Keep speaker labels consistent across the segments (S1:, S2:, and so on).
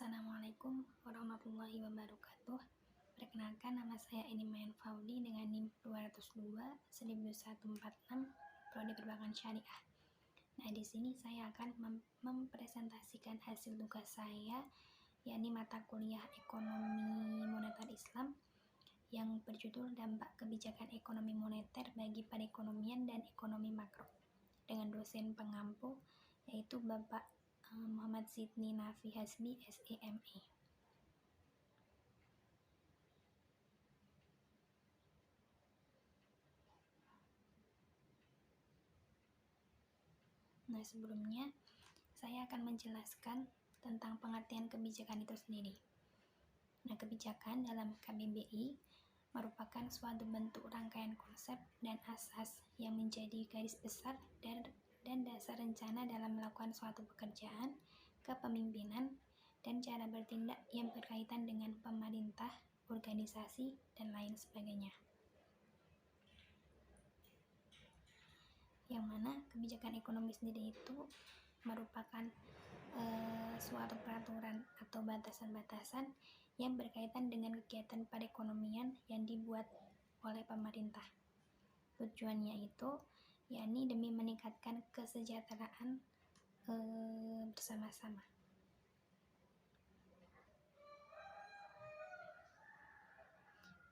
S1: Assalamualaikum warahmatullahi wabarakatuh. Perkenalkan, nama saya Inimayan Faudi dengan NIM 202 11146 Prodi Perbankan Syariah. Nah, di sini saya akan mempresentasikan hasil tugas saya, yakni mata kuliah Ekonomi Moneter Islam yang berjudul Dampak Kebijakan Ekonomi Moneter bagi Perekonomian dan Ekonomi Makro, dengan dosen pengampu yaitu Bapak Muhammad Sidni Nafi Hasbi, SEME. Nah, sebelumnya saya akan menjelaskan tentang pengertian kebijakan itu sendiri. Nah, kebijakan dalam KBBI merupakan suatu bentuk rangkaian konsep dan asas yang menjadi garis besar dan dasar rencana dalam melakukan suatu pekerjaan, kepemimpinan, dan cara bertindak yang berkaitan dengan pemerintah, organisasi, dan lain sebagainya. Yang mana kebijakan ekonomi sendiri itu merupakan suatu peraturan atau batasan-batasan yang berkaitan dengan kegiatan perekonomian yang dibuat oleh pemerintah. Tujuannya itu yakni demi meningkatkan kesejahteraan bersama-sama.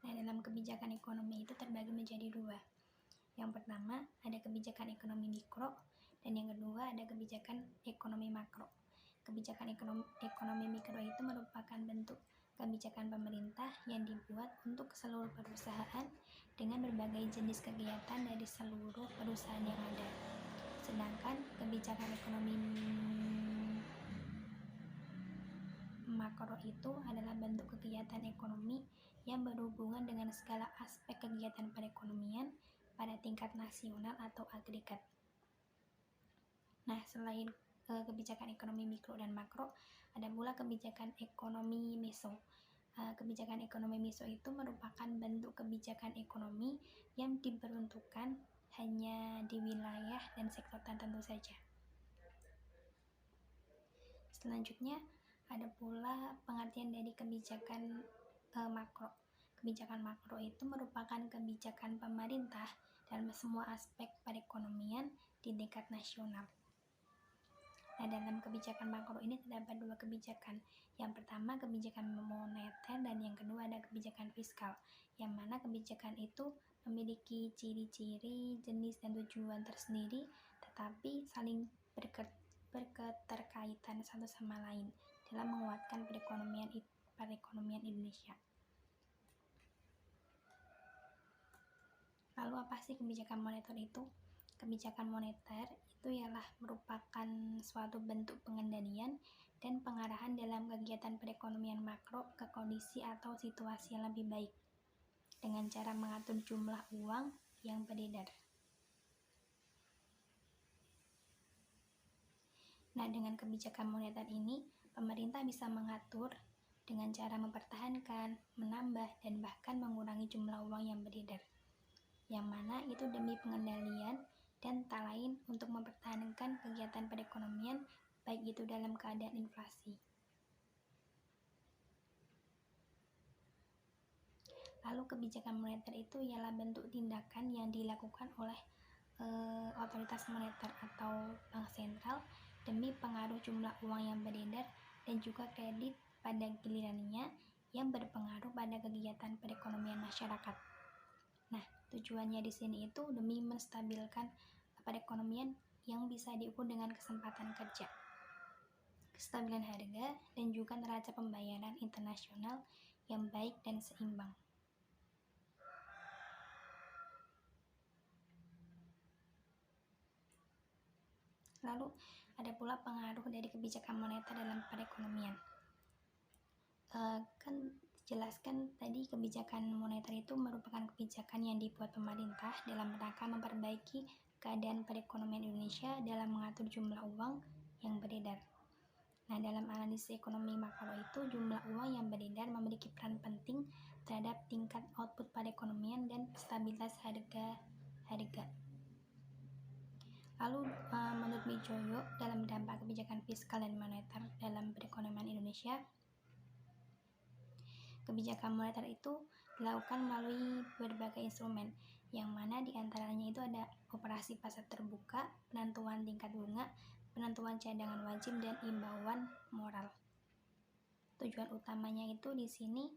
S1: Nah, dalam kebijakan ekonomi itu terbagi menjadi dua. Yang pertama ada kebijakan ekonomi mikro, dan yang kedua ada kebijakan ekonomi makro. Kebijakan ekonomi mikro itu merupakan bentuk kebijakan pemerintah yang dibuat untuk seluruh perusahaan dengan berbagai jenis kegiatan dari seluruh perusahaan yang ada. Sedangkan kebijakan ekonomi makro itu adalah bentuk kegiatan ekonomi yang berhubungan dengan segala aspek kegiatan perekonomian pada tingkat nasional atau agregat. Nah, selain kebijakan ekonomi mikro dan makro, ada pula kebijakan ekonomi meso. Kebijakan ekonomi meso itu merupakan bentuk kebijakan ekonomi yang diperuntukkan hanya di wilayah dan sektor tertentu saja. Selanjutnya ada pula pengertian dari kebijakan makro. Kebijakan makro itu merupakan kebijakan pemerintah dalam semua aspek perekonomian di tingkat nasional. Nah, dalam kebijakan makro ini terdapat dua kebijakan. Yang pertama kebijakan moneter dan yang kedua ada kebijakan fiskal, yang mana kebijakan itu memiliki ciri-ciri, jenis, dan tujuan tersendiri, tetapi saling berketerkaitan satu sama lain dalam menguatkan perekonomian Indonesia. Lalu apa sih kebijakan moneter itu? Kebijakan moneter itu ialah merupakan suatu bentuk pengendalian dan pengarahan dalam kegiatan perekonomian makro ke kondisi atau situasi yang lebih baik dengan cara mengatur jumlah uang yang beredar. Nah, dengan kebijakan moneter ini, pemerintah bisa mengatur dengan cara mempertahankan, menambah, dan bahkan mengurangi jumlah uang yang beredar, yang mana itu demi pengendalian dan tak lain untuk mempertahankan kegiatan perekonomian, baik itu dalam keadaan inflasi. Lalu kebijakan moneter itu ialah bentuk tindakan yang dilakukan oleh otoritas moneter atau bank sentral demi pengaruh jumlah uang yang beredar dan juga kredit pada gilirannya yang berpengaruh pada kegiatan perekonomian masyarakat. Nah, tujuannya di sini itu demi menstabilkan perekonomian yang bisa diukur dengan kesempatan kerja, kestabilan harga, dan juga neraca pembayaran internasional yang baik dan seimbang. Lalu ada pula pengaruh dari kebijakan moneter dalam perekonomian. Kan jelaskan tadi kebijakan moneter itu merupakan kebijakan yang dibuat pemerintah dalam rangka memperbaiki keadaan perekonomian Indonesia dalam mengatur jumlah uang yang beredar. Nah, dalam analisis ekonomi makro itu jumlah uang yang beredar memiliki peran penting terhadap tingkat output perekonomian dan stabilitas harga. Lalu menurut Mijoyo, dalam dampak kebijakan fiskal dan moneter dalam perekonomian Indonesia. Kebijakan moneter itu dilakukan melalui berbagai instrumen, yang mana diantaranya itu ada operasi pasar terbuka, penentuan tingkat bunga, penentuan cadangan wajib, dan imbauan moral. Tujuan utamanya itu di sini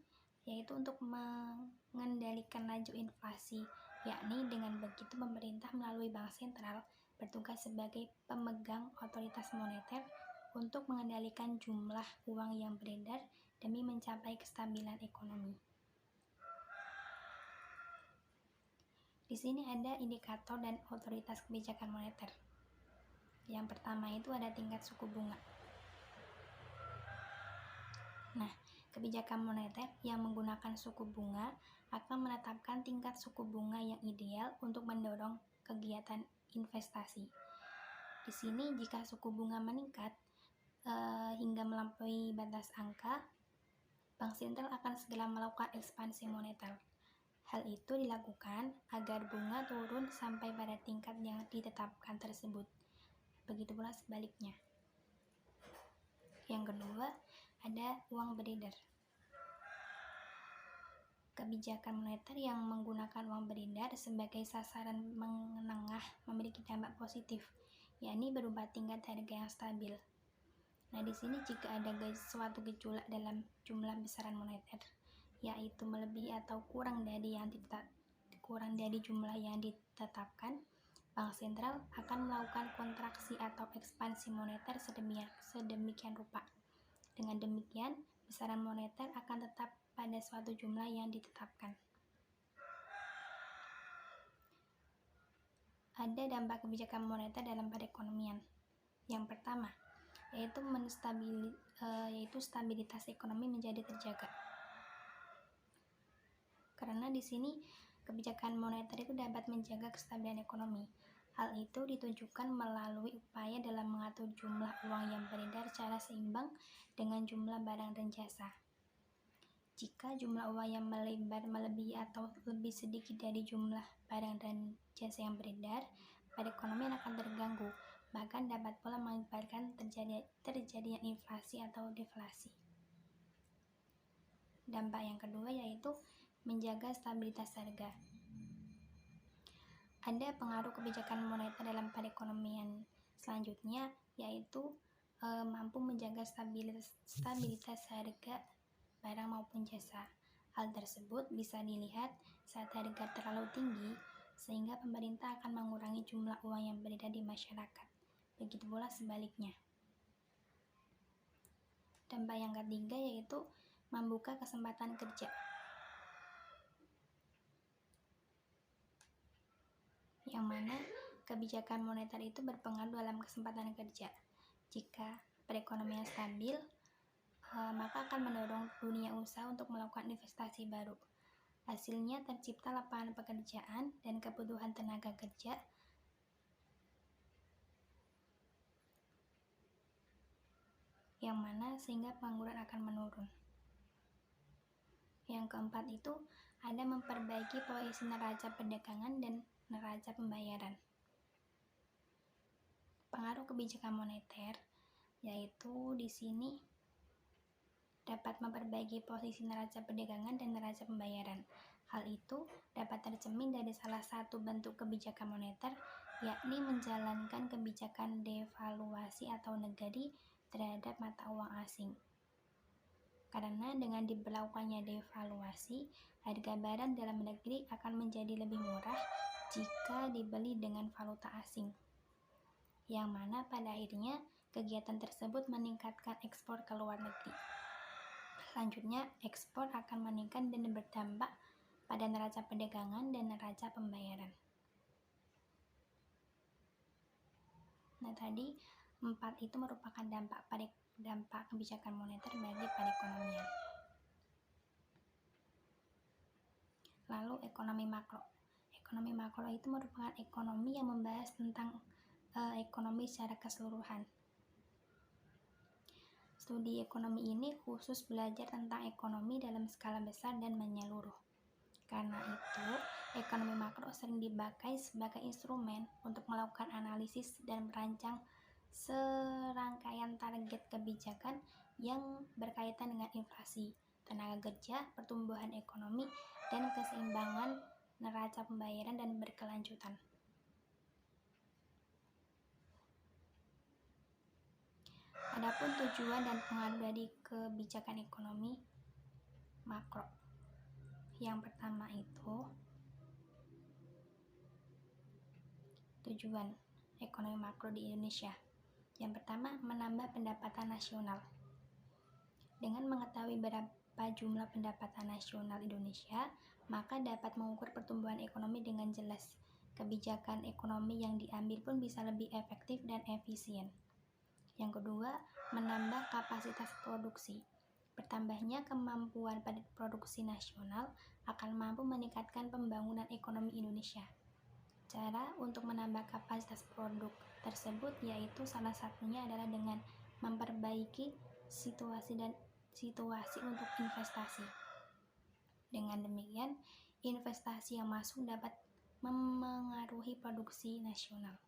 S1: yaitu untuk mengendalikan laju inflasi, yakni dengan begitu pemerintah melalui bank sentral bertugas sebagai pemegang otoritas moneter untuk mengendalikan jumlah uang yang beredar demi mencapai kestabilan ekonomi. Di sini ada indikator dan otoritas kebijakan moneter. Yang pertama itu ada tingkat suku bunga. Nah, kebijakan moneter yang menggunakan suku bunga akan menetapkan tingkat suku bunga yang ideal untuk mendorong kegiatan investasi. Di sini jika suku bunga meningkat hingga melampaui batas angka, Bank Sentral akan segera melakukan ekspansi moneter. Hal itu dilakukan agar bunga turun sampai pada tingkat yang ditetapkan tersebut. Begitu pula sebaliknya. Yang kedua, ada uang beredar. Kebijakan moneter yang menggunakan uang beredar sebagai sasaran menengah memiliki dampak positif, yakni berupa tingkat harga yang stabil. Nah, di sini jika ada suatu gejolak dalam jumlah besaran moneter, yaitu melebihi atau kurang dari jumlah yang ditetapkan, Bank Sentral akan melakukan kontraksi atau ekspansi moneter sedemikian rupa. Dengan demikian, besaran moneter akan tetap pada suatu jumlah yang ditetapkan. Ada dampak kebijakan moneter dalam perekonomian. Yang pertama, yaitu stabilitas ekonomi menjadi terjaga. Karena di sini kebijakan moneter itu dapat menjaga kestabilan ekonomi. Hal itu ditujukan melalui upaya dalam mengatur jumlah uang yang beredar secara seimbang dengan jumlah barang dan jasa. Jika jumlah uang yang melebihi atau lebih sedikit dari jumlah barang dan jasa yang beredar, perekonomian akan terganggu, bahkan dapat pula mengakibatkan terjadinya inflasi atau deflasi. Dampak yang kedua yaitu menjaga stabilitas harga. Ada pengaruh kebijakan moneter dalam perekonomian selanjutnya, yaitu mampu menjaga stabilitas harga barang maupun jasa. Hal tersebut bisa dilihat saat harga terlalu tinggi, sehingga pemerintah akan mengurangi jumlah uang yang beredar di masyarakat. Begitu pula sebaliknya. Dampak yang ketiga yaitu membuka kesempatan kerja. Yang mana kebijakan moneter itu berpengaruh dalam kesempatan kerja. Jika perekonomian stabil, maka akan mendorong dunia usaha untuk melakukan investasi baru. Hasilnya tercipta lapangan pekerjaan dan kebutuhan tenaga kerja yang mana sehingga pengangguran akan menurun. Yang keempat itu ada memperbaiki posisi neraca perdagangan dan neraca pembayaran. Pengaruh kebijakan moneter yaitu di sini dapat memperbaiki posisi neraca perdagangan dan neraca pembayaran. Hal itu dapat tercermin dari salah satu bentuk kebijakan moneter, yakni menjalankan kebijakan devaluasi atau negari terhadap mata uang asing. Karena dengan diberlakukannya devaluasi, harga barang dalam negeri akan menjadi lebih murah jika dibeli dengan valuta asing, yang mana pada akhirnya kegiatan tersebut meningkatkan ekspor ke luar negeri. Selanjutnya, ekspor akan meningkat dan berdampak pada neraca perdagangan dan neraca pembayaran. Nah, tadi 4 itu merupakan dampak kebijakan moneter bagi perekonomian. Lalu ekonomi makro. Ekonomi makro itu merupakan ekonomi yang membahas tentang ekonomi secara keseluruhan. Studi ekonomi ini khusus belajar tentang ekonomi dalam skala besar dan menyeluruh. Karena itu, ekonomi makro sering dipakai sebagai instrumen untuk melakukan analisis dan merancang serangkaian target kebijakan yang berkaitan dengan inflasi, tenaga kerja, pertumbuhan ekonomi, dan keseimbangan neraca pembayaran dan berkelanjutan. Adapun tujuan dan pengaruh dari kebijakan ekonomi makro. Yang pertama itu tujuan ekonomi makro di Indonesia. Yang pertama, menambah pendapatan nasional. Dengan mengetahui berapa jumlah pendapatan nasional Indonesia, maka dapat mengukur pertumbuhan ekonomi dengan jelas. Kebijakan ekonomi yang diambil pun bisa lebih efektif dan efisien. Yang kedua, menambah kapasitas produksi. Bertambahnya kemampuan produksi nasional akan mampu meningkatkan pembangunan ekonomi Indonesia. Cara untuk menambah kapasitas produk tersebut yaitu salah satunya adalah dengan memperbaiki situasi untuk investasi. Dengan demikian, investasi yang masuk dapat memengaruhi produksi nasional.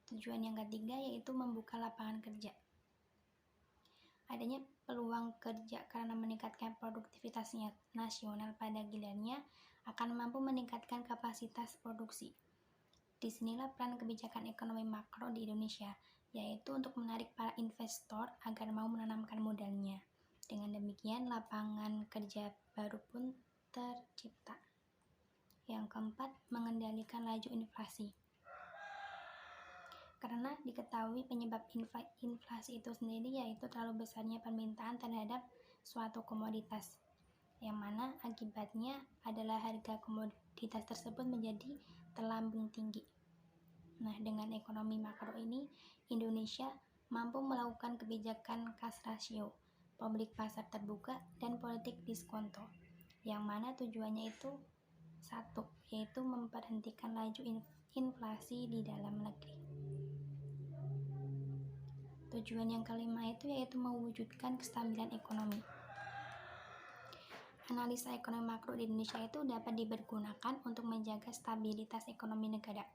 S1: Tujuan yang ketiga yaitu membuka lapangan kerja. Adanya peluang kerja karena meningkatkan produktivitasnya nasional pada gilirannya akan mampu meningkatkan kapasitas produksi. Disinilah peran kebijakan ekonomi makro di Indonesia, yaitu untuk menarik para investor agar mau menanamkan modalnya. Dengan demikian, lapangan kerja baru pun tercipta. Yang keempat, mengendalikan laju inflasi. Karena diketahui penyebab inflasi itu sendiri yaitu terlalu besarnya permintaan terhadap suatu komoditas, yang mana akibatnya adalah harga komoditas tersebut menjadi terlambung tinggi. Nah, dengan ekonomi makro ini, Indonesia mampu melakukan kebijakan cash ratio, publik pasar terbuka, dan politik diskonto, yang mana tujuannya itu satu, yaitu memberhentikan laju inflasi di dalam negeri. Tujuan yang kelima itu yaitu mewujudkan kestabilan ekonomi. Analisa ekonomi makro di Indonesia itu dapat dipergunakan untuk menjaga stabilitas ekonomi negara.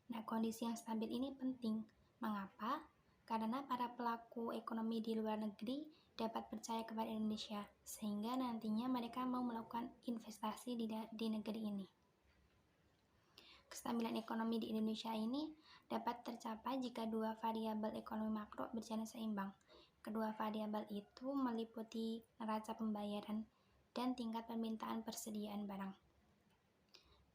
S1: Nah, kondisi yang stabil ini penting. Mengapa? Karena para pelaku ekonomi di luar negeri dapat percaya kepada Indonesia, sehingga nantinya mereka mau melakukan investasi di negeri ini. Kestabilan ekonomi di Indonesia ini dapat tercapai jika dua variabel ekonomi makro berjalan seimbang. Kedua variabel itu meliputi neraca pembayaran dan tingkat permintaan persediaan barang.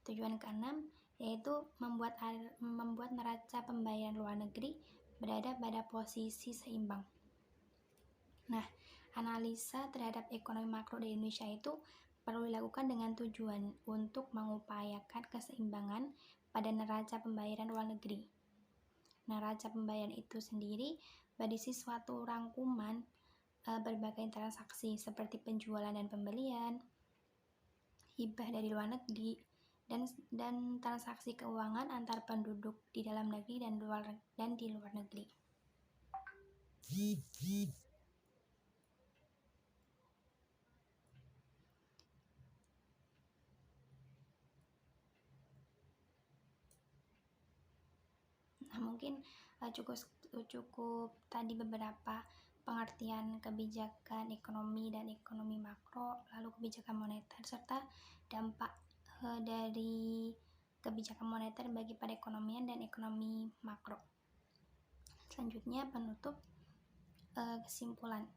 S1: Tujuan keenam yaitu membuat neraca pembayaran luar negeri berada pada posisi seimbang. Nah, analisa terhadap ekonomi makro di Indonesia itu perlu dilakukan dengan tujuan untuk mengupayakan keseimbangan pada neraca pembayaran luar negeri. Neraca pembayaran itu sendiri berisi suatu rangkuman berbagai transaksi seperti penjualan dan pembelian, hibah dari luar negeri, dan transaksi keuangan antar penduduk di dalam negeri dan di luar negeri. Nah, mungkin cukup tadi beberapa pengertian kebijakan ekonomi dan ekonomi makro, lalu kebijakan moneter, serta dampak dari kebijakan moneter bagi perekonomian dan ekonomi makro. Selanjutnya, penutup kesimpulan.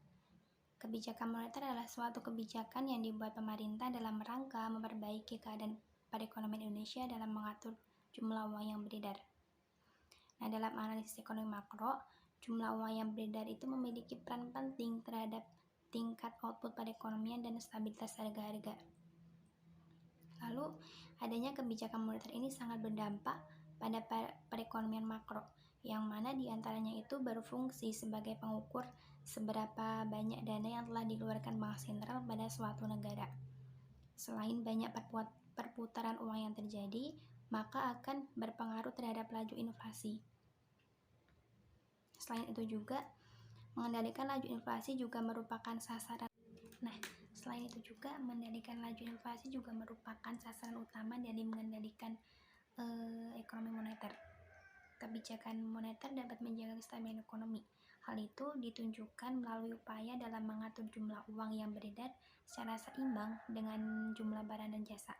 S1: Kebijakan moneter adalah suatu kebijakan yang dibuat pemerintah dalam rangka memperbaiki keadaan perekonomian Indonesia dalam mengatur jumlah uang yang beredar. Nah, dalam analisis ekonomi makro, jumlah uang yang beredar itu memiliki peran penting terhadap tingkat output perekonomian dan stabilitas harga-harga. Lalu, adanya kebijakan moneter ini sangat berdampak pada perekonomian makro, yang mana diantaranya itu berfungsi sebagai pengukur seberapa banyak dana yang telah dikeluarkan bank sentral pada suatu negara. Selain banyak perputaran uang yang terjadi, maka akan berpengaruh terhadap laju inflasi. Selain itu juga, mengendalikan laju inflasi juga merupakan sasaran. Mengendalikan laju inflasi juga merupakan sasaran utama dari mengendalikan ekonomi moneter. Kebijakan moneter dapat menjaga kestabilan ekonomi. Hal Hal itu ditunjukkan melalui upaya dalam mengatur jumlah uang yang beredar secara seimbang dengan jumlah barang dan jasa.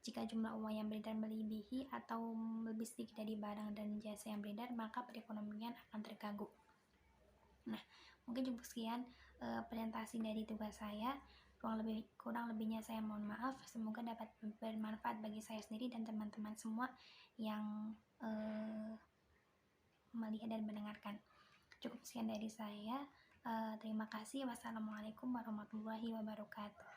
S1: Jika jumlah uang yang beredar melebihi atau lebih sedikit dari barang dan jasa yang beredar, maka perekonomian akan terganggu. Nah, mungkin cukup sekian presentasi dari tugas saya. Kurang lebihnya saya mohon maaf. Semoga dapat bermanfaat bagi saya sendiri dan teman-teman semua yang melihat dan mendengarkan. Cukup sekian dari saya. Terima kasih. Wassalamualaikum warahmatullahi wabarakatuh.